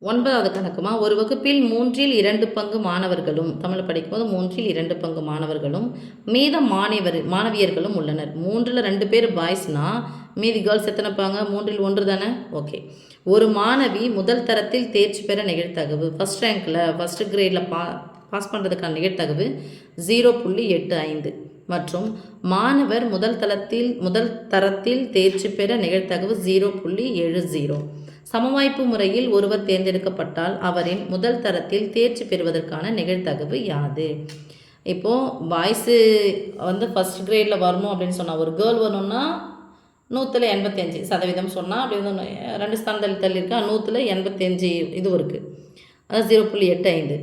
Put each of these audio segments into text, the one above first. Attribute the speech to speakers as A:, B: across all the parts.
A: 9வது கணக்குமா, ஒரு வகுப்பில் 2 பங்கு மாணவர்களும், தமிழ் படிக்கும்போது 2 பங்கு மாணவர்களும் மீதம் மாணவியர்களும் உள்ளனர். 2 பேர் பாய்ஸ்னா மீதி கேர்ள்ஸ் எத்தனை பாங்க? 1 தானே. ஓகே. ஒரு மாணவி முதல் தரத்தில் தேர்ச்சி பெற நிகழ்தகவு, ஃபஸ்ட் ரேங்க்கில் ஃபஸ்ட்டு கிரேடில் பாஸ் பண்ணுறதுக்கான நிகழ்தகவு 0.85 மற்றும் மாணவர் முதல் தரத்தில் தேர்ச்சி பெற நிகழ்தகவு 0.70. சமவாய்ப்பு முறையில் ஒருவர் தேர்ந்தெடுக்கப்பட்டால் அவரின் முதல் தரத்தில் தேர்ச்சி பெறுவதற்கான நிகழ்தகவு யாது? இப்போது பாய்ஸு ஃபஸ்ட் கிரேடில் வரணும் அப்படின்னு சொன்னால், ஒரு கேர்ள் வரணும்னா 185% சொன்னால், அப்படி 2 ஸ்தானம் தள்ளியிருக்கா, 185 இது இருக்குது, அதான் 0.85.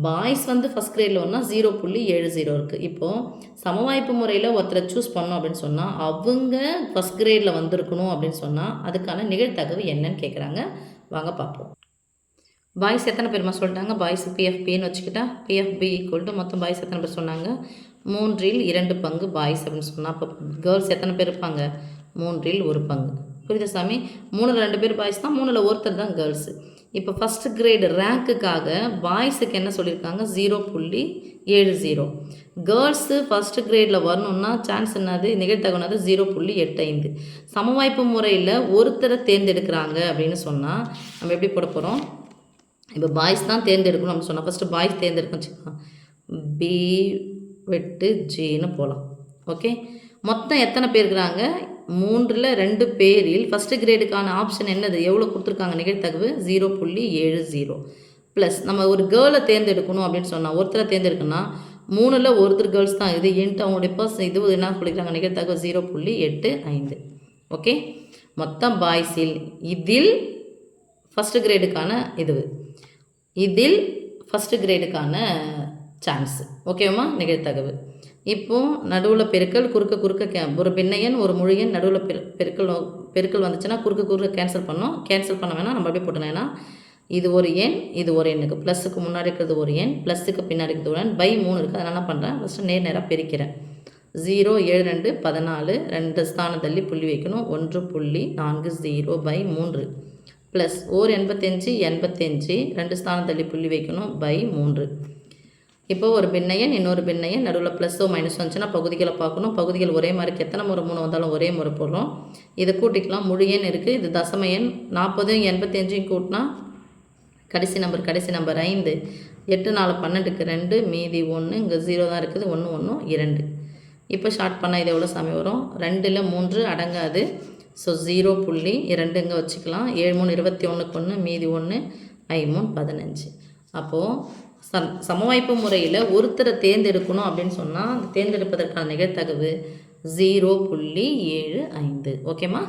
A: பாய்ஸ் ஃபஸ்ட் கிரேடில் வரணும்னா 0.70 இருக்குது. இப்போது சமவாய்ப்பு முறையில் ஒருத்தரை சூஸ் பண்ணோம் அப்படின்னு சொன்னால், அவங்க ஃபஸ்ட் கிரேடில் வந்திருக்கணும் அப்படின்னு சொன்னால் அதுக்கான நிகழ்தகவு என்னன்னு கேட்குறாங்க. வாங்க பார்ப்போம். பாய்ஸ் எத்தனை பேருமா சொல்லிட்டாங்க? பாய்ஸ் பிஎஃபின்னு வச்சுக்கிட்டா பிஎஃப்பி ஈக்குவல் மொத்தம் பாய்ஸ் எத்தனை பேர் சொன்னாங்க? 2 பங்கு பாய்ஸ் அப்படின்னு சொன்னால், அப்போ கேர்ள்ஸ் எத்தனை பேர் இருப்பாங்க? 1 பங்கு. புரியுதா சாமி? 2 பேர் பாய்ஸ் தான், 1 தான் கேர்ள்ஸு. இப்போ ஃபஸ்ட் கிரேடு ரேங்க்குக்காக பாய்ஸுக்கு என்ன சொல்லியிருக்காங்க? 0.70. கேர்ள்ஸு ஃபஸ்ட்டு கிரேடில் வரணுன்னா சான்ஸ் என்னது? நிகழ்தகவுனது 0.85. சமவாய்ப்பு முறையில் ஒருத்தரை தேர்ந்தெடுக்கிறாங்க அப்படின்னு சொன்னால் நம்ம எப்படி போட போகிறோம்? இப்போ பாய்ஸ் தான் தேர்ந்தெடுக்கணும் அப்படின்னு சொன்னால் ஃபஸ்ட்டு பாய்ஸ் தேர்ந்தெடுக்கணும் வச்சுக்கலாம், பி வெட்டு ஜின்னு போகலாம். ஓகே. மொத்தம் எத்தனை பேர் இருக்கிறாங்க? 2 பேரில் ஃபஸ்ட்டு கிரேடுக்கான ஆப்ஷன் என்னது? எவ்வளோ கொடுத்துருக்காங்க நிகழ்தகவு? 0.70 ப்ளஸ் நம்ம ஒரு கேர்ளை தேர்ந்தெடுக்கணும் அப்படின்னு சொன்னால், ஒருத்தரை தேர்ந்தெடுக்கணும்னா 3ல் ஒருத்தர் கேர்ள்ஸ் தான் இது இன்ட்டு அவங்களுடைய இது என்ன சொல்லிக்கிறாங்க? நிகழ்தகவு 0.85. ஓகே. மொத்தம் பாய்ஸில் இதில் ஃபஸ்ட்டு கிரேடுக்கான இதில் ஃபஸ்ட்டு கிரேடுக்கான சான்ஸு. ஓகேவா? நிகழ்தகவு. இப்போது நடுவில் பெருக்கல், குறுக்க ஒரு பின்னையன் ஒரு முழுயன், நடுவில் பெருக்கல் வந்துச்சுன்னா குறுக்க கேன்சல் பண்ண வேணாம், நம்ம அப்படியே போட்டோம். ஏன்னா இது ஒரு எண், இது ஒரு எண்ணுக்கு, ப்ளஸுக்கு முன்னாடி இருக்கிறது ஒரு எண், ப்ளஸுக்கு பின்னாடி இருக்கிறது ஒரு எண், பை 3 இருக்குது. அதனால் என்ன பண்ணுறேன்? ஃபஸ்ட்டு நேராக பெருக்கிறேன். 0 7 2 14, 2 ஸ்தானம் தள்ளி புள்ளி வைக்கணும், 1.40 பை 3 ப்ளஸ் 85 2 ஸ்தானம் தள்ளி புள்ளி வைக்கணும், பை 3. இப்போ ஒரு பின்னையன் இன்னொரு பின்னையன், நடுவில் ப்ளஸ்ஸோ மைனஸ் வந்துச்சுன்னா பகுதிகளை பார்க்கணும். பகுதிகள் ஒரே மாதிரி எத்தனை முறை 3 வந்தாலும் ஒரே முறை போடுறோம். இதை கூட்டிக்கலாம். முழு எண் இருக்குது, இது தசம எண். 40 85 கூட்டினா கடைசி நம்பர் 5. 8 4 12க்கு 2, மீதி 1, இங்கே 0 தான் இருக்குது, 1 1 2. இப்போ ஷார்ட் பண்ணால் இது எவ்வளோ சாமி வரும்? 2ல் 3 அடங்காது. ஸோ 0.2 இங்கே வச்சுக்கலாம். 7 3 21க்கு 1, மீதி 1, 5 3 15. அப்போது சமவாய்ப்பு முறையில் ஒருத்தரை தேர்ந்தெடுக்கணும் அப்படின்னு சொன்னால் தேர்ந்தெடுப்பதற்கான நிகழ்தகவு 0.75. ஓகேம்மா?